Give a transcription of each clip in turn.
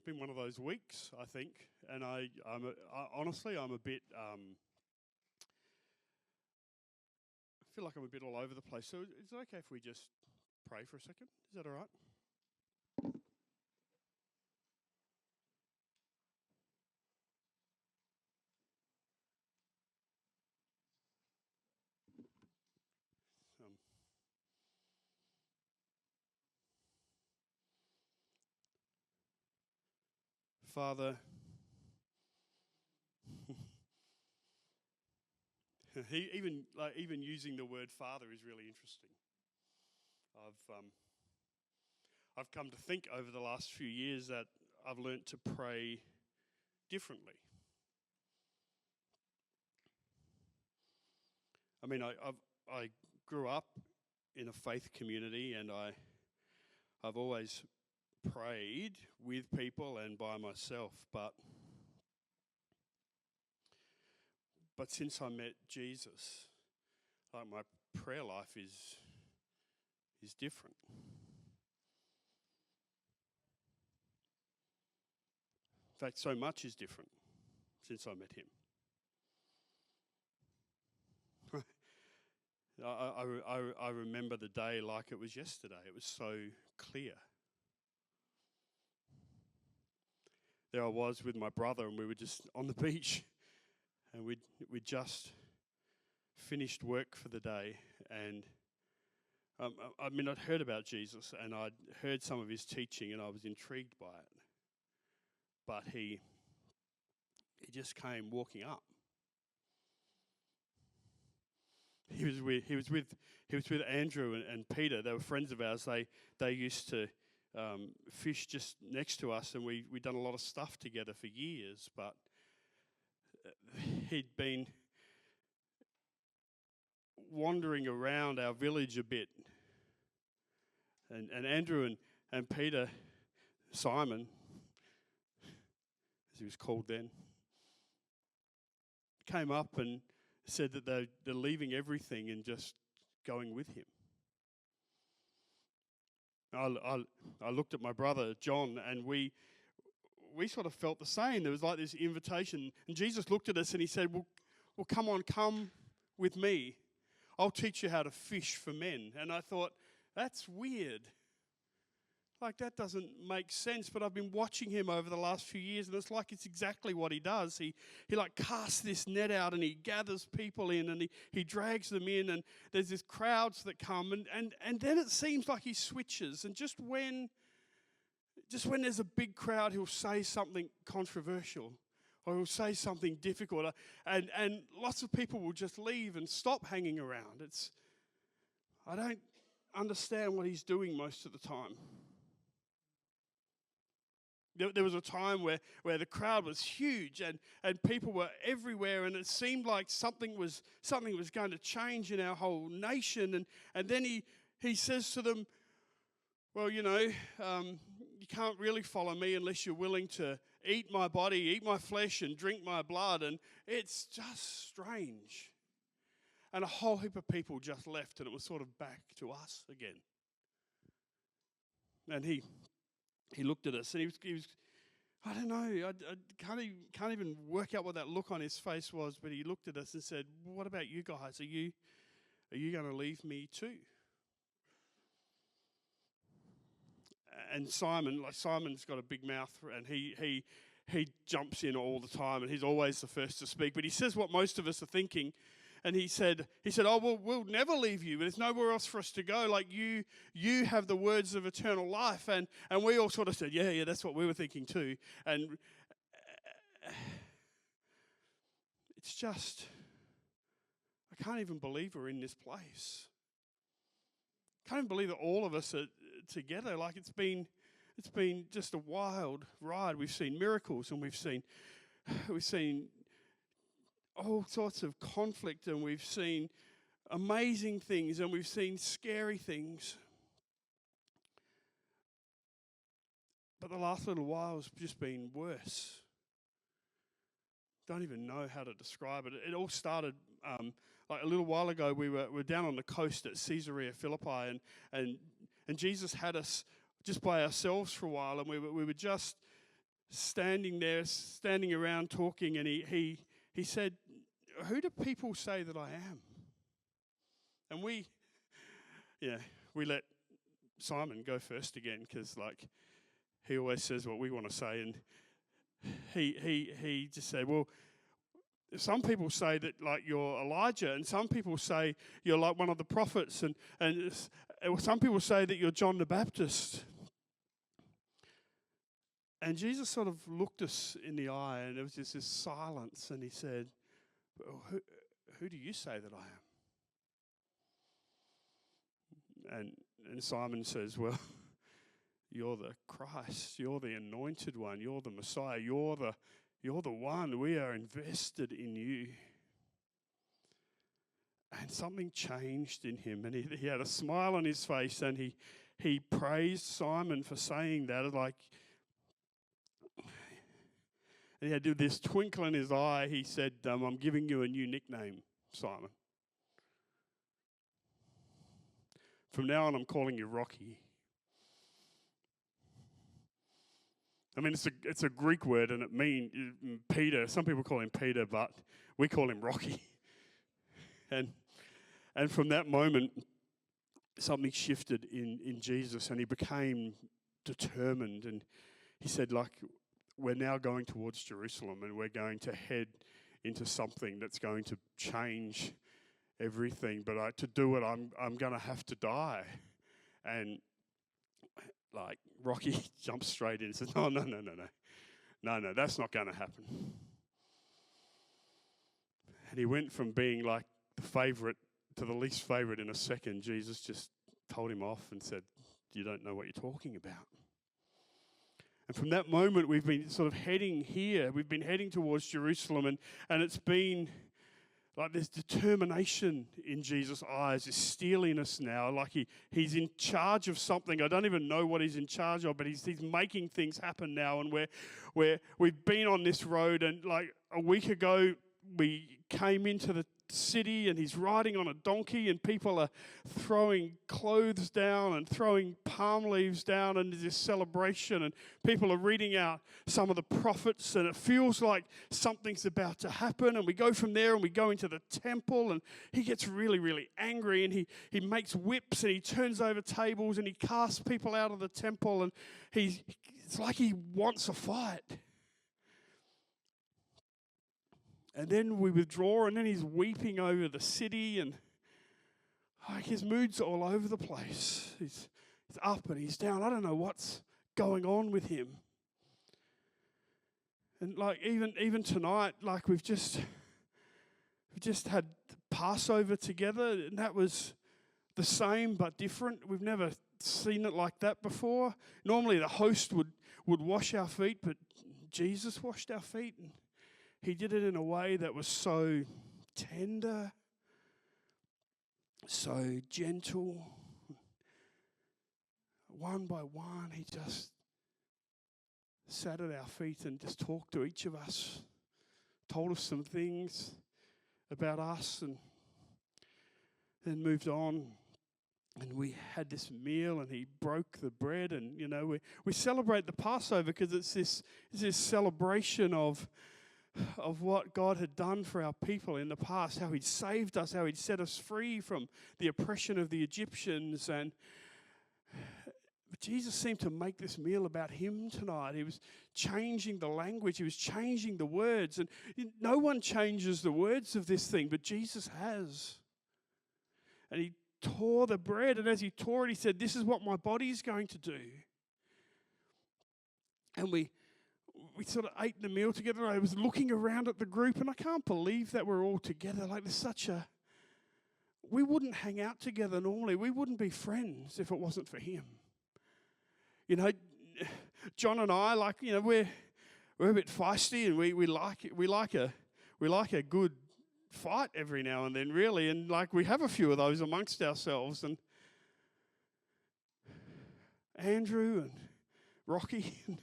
been one of those weeks, I think, and honestly, I'm a bit. I feel like I'm a bit all over the place. So, is it okay if we just pray for a second? Is that all right? Um, Father, even using the word Father is really interesting. I've come to think over the last few years that I've learnt to pray differently. I mean, I grew up in a faith community, and I've always prayed with people and by myself, but since I met Jesus, like my prayer life is different. In fact, so much is different since I met him. I remember the day like it was yesterday. It was so clear. There I was with my brother, and we were just on the beach, and we just finished work for the day, and I mean, I'd heard about Jesus, and I'd heard some of his teaching, and I was intrigued by it. But he just came walking up. He was with Andrew and Peter. They were friends of ours. They used to fish just next to us, and we'd done a lot of stuff together for years. But he'd been wandering around our village a bit, and Andrew and Peter, Simon, as he was called then, came up and said that they're leaving everything and just going with him. I looked at my brother John, and we sort of felt the same. There was like this invitation, and Jesus looked at us and he said, well, come on, come with me. I'll teach you how to fish for men. And I thought, that's weird. Like, that doesn't make sense, but I've been watching him over the last few years, and it's like it's exactly what he does. He like casts this net out, and he gathers people in, and he drags them in, and there's these crowds that come, and then it seems like he switches, and just when there's a big crowd, he'll say something controversial, or he'll say something difficult, and lots of people will just leave and stop hanging around. I don't understand what he's doing most of the time. There was a time where the crowd was huge and people were everywhere, and it seemed like something was going to change in our whole nation. And then he says to them, well, you can't really follow me unless you're willing to eat my body, eat my flesh, and drink my blood. And it's just strange. And a whole heap of people just left, and it was sort of back to us again. And he looked at us, and he was I don't know, I can't even work out what that look on his face was, but he looked at us and said, what about you guys? Are you going to leave me too? And Simon's got a big mouth, and he jumps in all the time, and he's always the first to speak, but he says what most of us are thinking. And he said, oh, we'll never leave you. There's nowhere else for us to go. Like you have the words of eternal life. And we all sort of said, yeah, that's what we were thinking too. And it's just, I can't even believe we're in this place. I can't even believe that all of us are together. Like it's been just a wild ride. We've seen miracles, and we've seen all sorts of conflict, and we've seen amazing things, and we've seen scary things. But the last little while has just been worse. Don't even know how to describe it. It all started like a little while ago. We were down on the coast at Caesarea Philippi, and Jesus had us just by ourselves for a while, and we were just standing around talking, and he said, "Who do people say that I am?" And we let Simon go first again, because like he always says what we want to say, and he just said, "Well, some people say that like you're Elijah, and some people say you're like one of the prophets, and some people say that you're John the Baptist." And Jesus sort of looked us in the eye, and there was just this silence, and he said, "Well, who do you say that I am?" And Simon says, "Well, you're the Christ, you're the anointed one, you're the Messiah, you're the one. We are invested in you." And something changed in him, and he had a smile on his face, and he praised Simon for saying that. Like, and he had this twinkle in his eye. He said, "I'm giving you a new nickname, Simon. From now on, I'm calling you Rocky." I mean, it's a Greek word, and it means Peter. Some people call him Peter, but we call him Rocky. And from that moment, something shifted in Jesus, and he became determined. And he said, like, we're now going towards Jerusalem, and we're going to head into something that's going to change everything. But to do it, I'm going to have to die. And like Rocky jumps straight in and says, "No, that's not going to happen." And he went from being like the favourite to the least favourite in a second. Jesus just told him off and said, "You don't know what you're talking about." And from that moment, we've been sort of heading here. We've been heading towards Jerusalem, and it's been like this determination in Jesus' eyes is stealing us now. Like he's in charge of something. I don't even know what he's in charge of, but he's making things happen now. And we've been on this road, and like a week ago, we came into the city, and he's riding on a donkey, and people are throwing clothes down and throwing palm leaves down, and there's this celebration, and people are reading out some of the prophets, and it feels like something's about to happen. And we go from there, and we go into the temple, and he gets really, really angry, and he makes whips, and he turns over tables, and he casts people out of the temple, and it's like he wants a fight. And then we withdraw, and then he's weeping over the city, and like his mood's all over the place. He's up and he's down. I don't know what's going on with him. And like even tonight, like we just had Passover together, and that was the same but different. We've never seen it like that before. Normally the host would wash our feet, but Jesus washed our feet, and he did it in a way that was so tender, so gentle. One by one, he just sat at our feet and just talked to each of us, told us some things about us, and then moved on. And we had this meal, and he broke the bread, and we celebrate the Passover because it's this celebration of what God had done for our people in the past, how he'd saved us, how he'd set us free from the oppression of the Egyptians. But Jesus seemed to make this meal about him tonight. He was changing the language. He was changing the words. And no one changes the words of this thing, but Jesus has. And he tore the bread, and as he tore it, he said, "This is what my body is going to do." And we sort of ate the meal together. I was looking around at the group, and I can't believe that we're all together. Like, we wouldn't hang out together normally. We wouldn't be friends if it wasn't for him. John and I, we're a bit feisty, and we like a good fight every now and then, really, and like we have a few of those amongst ourselves. And Andrew and Rocky and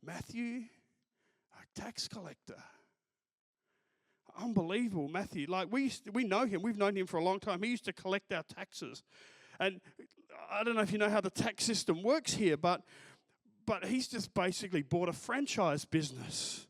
Matthew, our tax collector. Unbelievable, Matthew. Like we know him. We've known him for a long time. He used to collect our taxes. And I don't know if you know how the tax system works here, but But he's just basically bought a franchise business.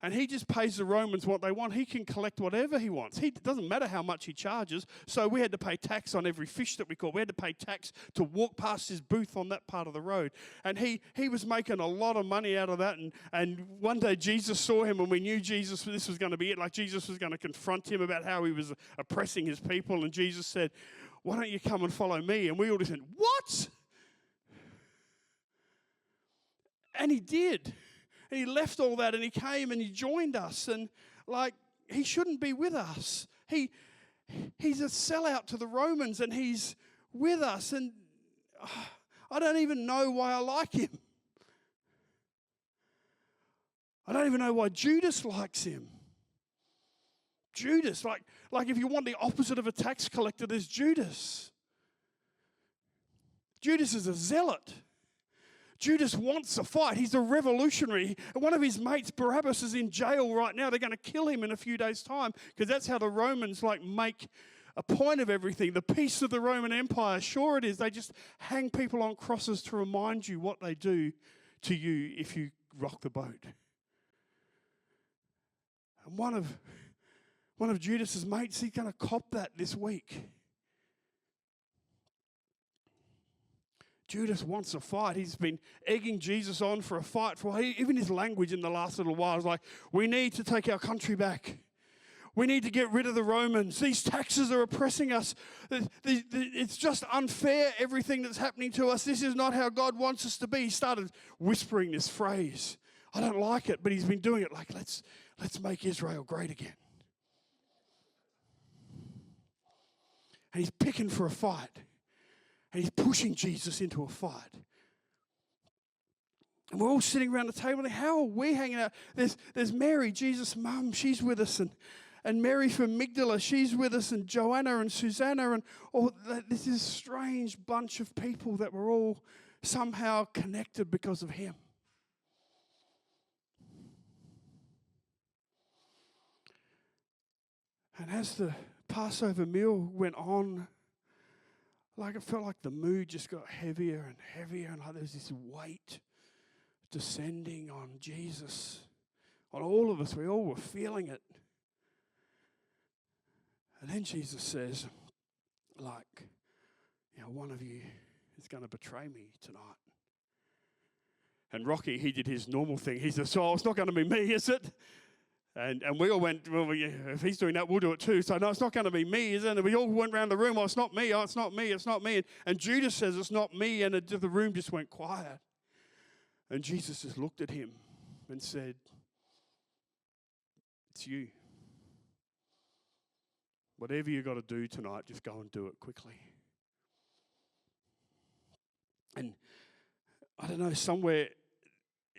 And he just pays the Romans what they want. He can collect whatever he wants. It doesn't matter how much he charges. So we had to pay tax on every fish that we caught. We had to pay tax to walk past his booth on that part of the road. And he was making a lot of money out of that. And one day Jesus saw him, and we knew this was going to be it. Like Jesus was going to confront him about how he was oppressing his people. And Jesus said, "Why don't you come and follow me?" And we all just went, "What?" And he did. And he left all that and he came and he joined us. And like, he shouldn't be with us. He's a sellout to the Romans and he's with us. And I don't even know why I like him. I don't even know why Judas likes him. Judas, like if you want the opposite of a tax collector, there's Judas. Judas is a zealot. Judas wants a fight. He's a revolutionary. One of his mates, Barabbas, is in jail right now. They're going to kill him in a few days' time because that's how the Romans make a point of everything. The peace of the Roman Empire, sure it is. They just hang people on crosses to remind you what they do to you if you rock the boat. And one of Judas's mates, he's going to cop that this week. Judas wants a fight. He's been egging Jesus on for a fight. Even his language in the last little while is like, we need to take our country back. We need to get rid of the Romans. These taxes are oppressing us. It's just unfair, everything that's happening to us. This is not how God wants us to be. He started whispering this phrase. I don't like it, but he's been doing it like, let's make Israel great again. And he's picking for a fight. And he's pushing Jesus into a fight. And we're all sitting around the table. And how are we hanging out? There's Mary, Jesus' mum. She's with us. And Mary from Magdala, she's with us. And Joanna and Susanna. And all this is a strange bunch of people that were all somehow connected because of him. And as the Passover meal went on, like it felt like the mood just got heavier and heavier, and like there was this weight descending on Jesus, on all of us. We all were feeling it. And then Jesus says, one of you is going to betray me tonight. And Rocky, he did his normal thing. He said, "So it's not going to be me, is it?" And we all went, "Well, yeah, if he's doing that, we'll do it too." So, no, it's not going to be me, is it? And we all went around the room, "Oh, it's not me, oh, it's not me, it's not me." And Judas says, "It's not me," and the room just went quiet. And Jesus just looked at him and said, "It's you. Whatever you got to do tonight, just go and do it quickly." And I don't know, somewhere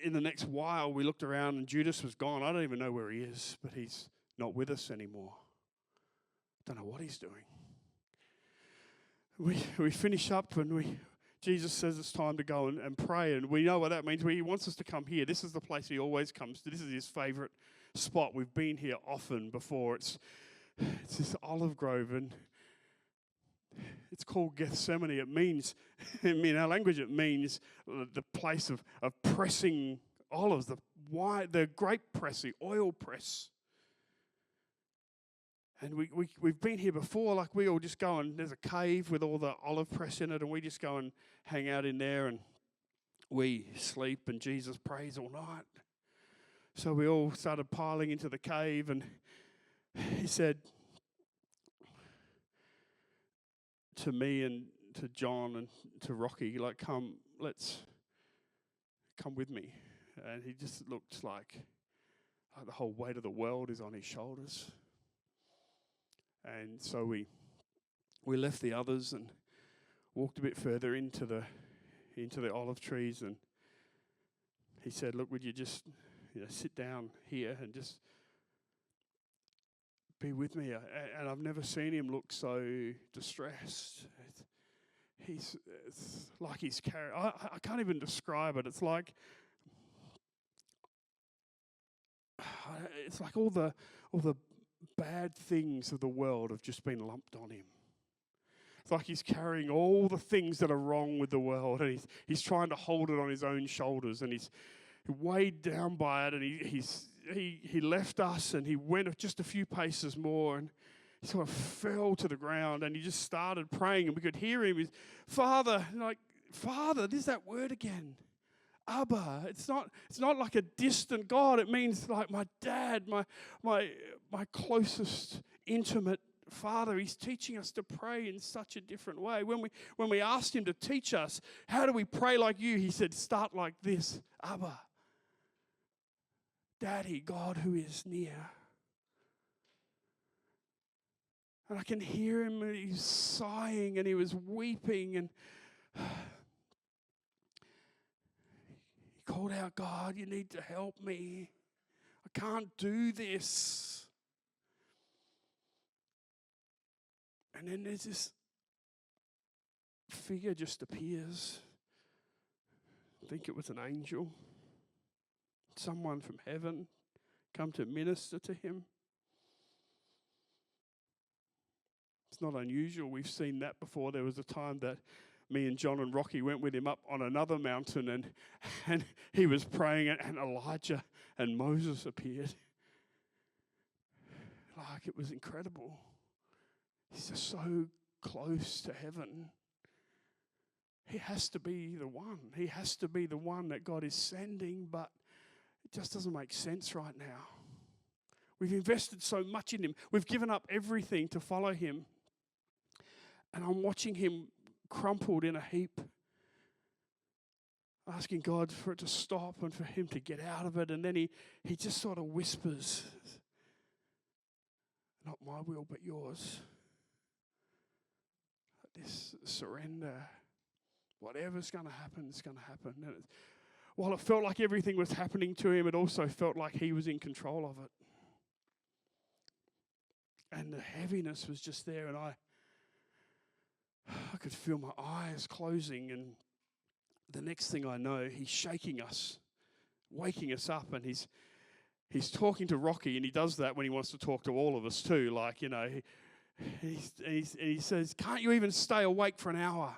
in the next while, we looked around and Judas was gone. I don't even know where he is, but he's not with us anymore. Don't know what he's doing. We finish up and Jesus says it's time to go and pray, and we know what that means. He wants us to come here. This is the place he always comes to. This is his favourite spot. We've been here often before. It's this olive grove, and it's called Gethsemane. It means, in our language, it means the place of pressing olives, the grape press, the oil press. And we've been here before, like we all just go and there's a cave with all the olive press in it, and we just go and hang out in there and we sleep and Jesus prays all night. So we all started piling into the cave, and he said to me and to John and to Rocky, come with me. And he just looked like the whole weight of the world is on his shoulders. And so we left the others and walked a bit further into the olive trees, and he said, "Look, would you just sit down here and just be with me?" And I've never seen him look so distressed. It's like he's carrying. I can't even describe it. It's like all the bad things of the world have just been lumped on him. It's like he's carrying all the things that are wrong with the world, and he's trying to hold it on his own shoulders, and he's weighed down by it, and he left us, and he went just a few paces more, and he sort of fell to the ground, and he just started praying, and we could hear him. He's, Father, Father, there's that word again. Abba. It's not like a distant God. It means like my dad, my closest, intimate Father. He's teaching us to pray in such a different way. When we asked him to teach us, how do we pray like you? He said, start like this. Abba. Daddy, God who is near. And I can hear him, and he's sighing, and he was weeping, and he called out, God, you need to help me. I can't do this. And then there's this figure just appears. I think it was an angel. Someone from heaven come to minister to him. It's not unusual. We've seen that before. There was a time that me and John and Rocky went with him up on another mountain, and he was praying, and Elijah and Moses appeared. Like, it was incredible. He's just so close to heaven. He has to be the one. He has to be the one that God is sending, but it just doesn't make sense right now. We've invested so much in him. We've given up everything to follow him. And I'm watching him crumpled in a heap, asking God for it to stop and for him to get out of it. And then he just sort of whispers, not my will, but yours. This surrender. Whatever's going to happen is going to happen. And while it felt like everything was happening to him, it also felt like he was in control of it. And the heaviness was just there, and I could feel my eyes closing, and the next thing I know, he's shaking us, waking us up, and he's talking to Rocky, and he does that when he wants to talk to all of us too. Like, you know, he says, can't you even stay awake for an hour?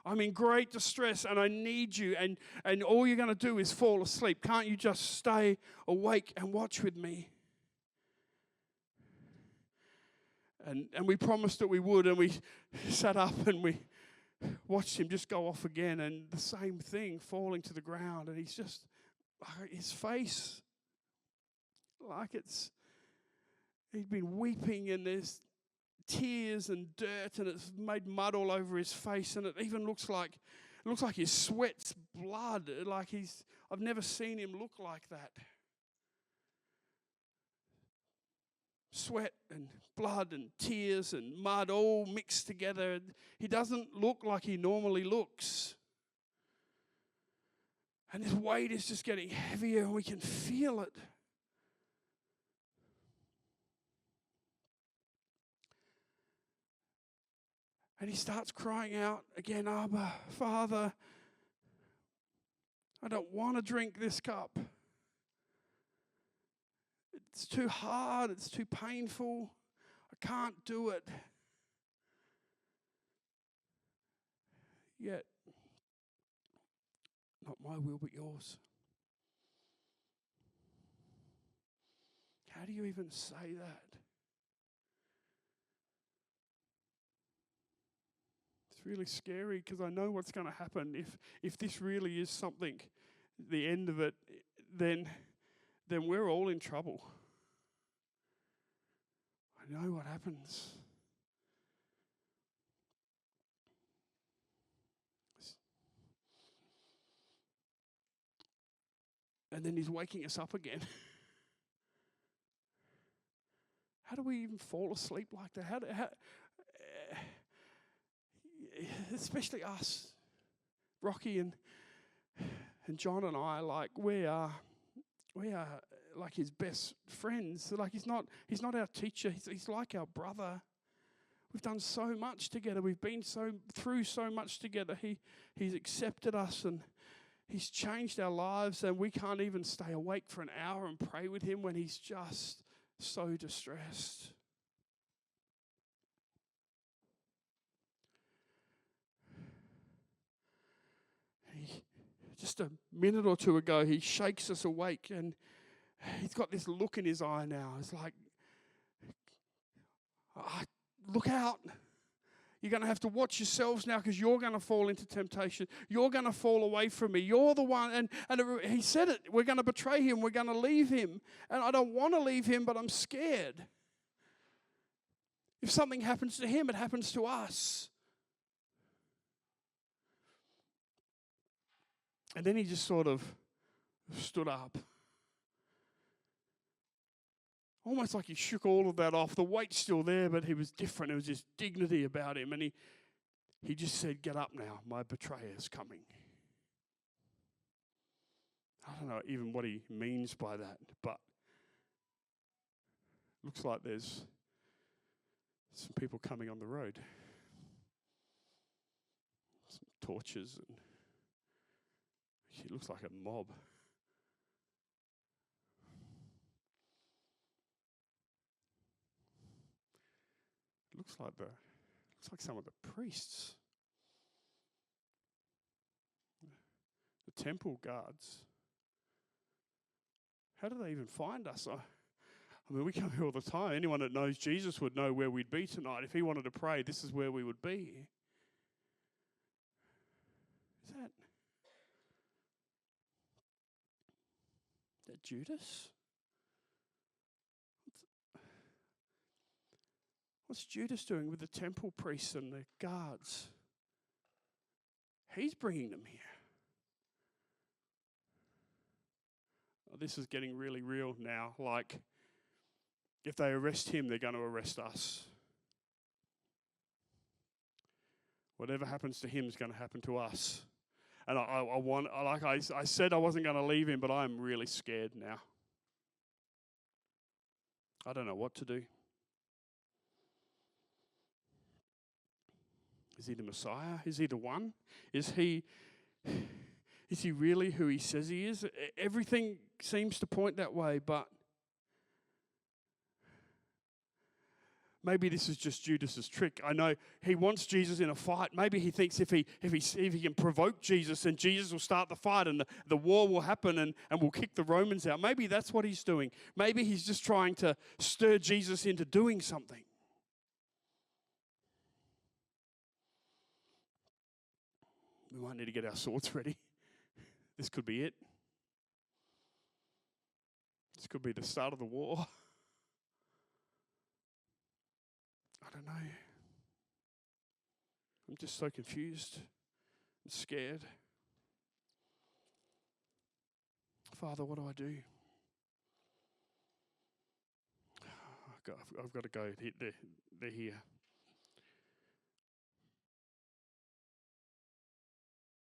I'm in great distress, and I need you, and all you're going to do is fall asleep. Can't you just stay awake and watch with me? And we promised that we would, and we sat up and we watched him just go off again, and the same thing, falling to the ground, and he's just, his face, like he'd been weeping, and there's tears and dirt, and it's made mud all over his face, and it even looks like his sweat's blood, like I've never seen him look like that. Sweat and blood and tears and mud all mixed together. He doesn't look like he normally looks. And his weight is just getting heavier, and we can feel it. And he starts crying out again, Abba, Father, I don't want to drink this cup. It's too hard, it's too painful. I can't do it. Yet, not my will, but yours. How do you even say that? It's really scary, because I know what's going to happen. If this really is something, the end of it, then we're all in trouble. I know what happens. And then he's waking us up again. How do we even fall asleep like that? How especially us, Rocky and John and I, like we are like his best friends. Like he's not our teacher. He's like our brother. We've done so much together. We've been through so much together. He's accepted us, and he's changed our lives, and we can't even stay awake for an hour and pray with him when he's just so distressed. just a minute or two ago, he shakes us awake, and he's got this look in his eye now. It's like, look out. You're going to have to watch yourselves now, because you're going to fall into temptation. You're going to fall away from me. You're the one. And he said it. We're going to betray him. We're going to leave him. And I don't want to leave him, but I'm scared. If something happens to him, it happens to us. And then he just sort of stood up. Almost like he shook all of that off. The weight's still there, but he was different. There was this dignity about him. And he just said, get up now. My betrayer's coming. I don't know even what he means by that, but looks like there's some people coming on the road. Some torches, and it looks like a mob. Looks like some of the priests, the temple guards. How do they even find us? I mean, we come here all the time. Anyone that knows Jesus would know where we'd be tonight. If he wanted to pray, this is where we would be. Is that Judas? What's Judas doing with the temple priests and the guards? He's bringing them here. Oh, this is getting really real now. Like, if they arrest him, they're going to arrest us. Whatever happens to him is going to happen to us. And I said I wasn't going to leave him, but I'm really scared now. I don't know what to do. Is he the Messiah? Is he the one? Is he really who he says he is? Everything seems to point that way, but maybe this is just Judas's trick. I know he wants Jesus in a fight. Maybe he thinks if he can provoke Jesus, then Jesus will start the fight and the war will happen and we'll kick the Romans out. Maybe that's what he's doing. Maybe he's just trying to stir Jesus into doing something. We might need to get our swords ready. This could be it. This could be the start of the war. I don't know. I'm just so confused and scared. Father, what do I do? I've got to go. They're here.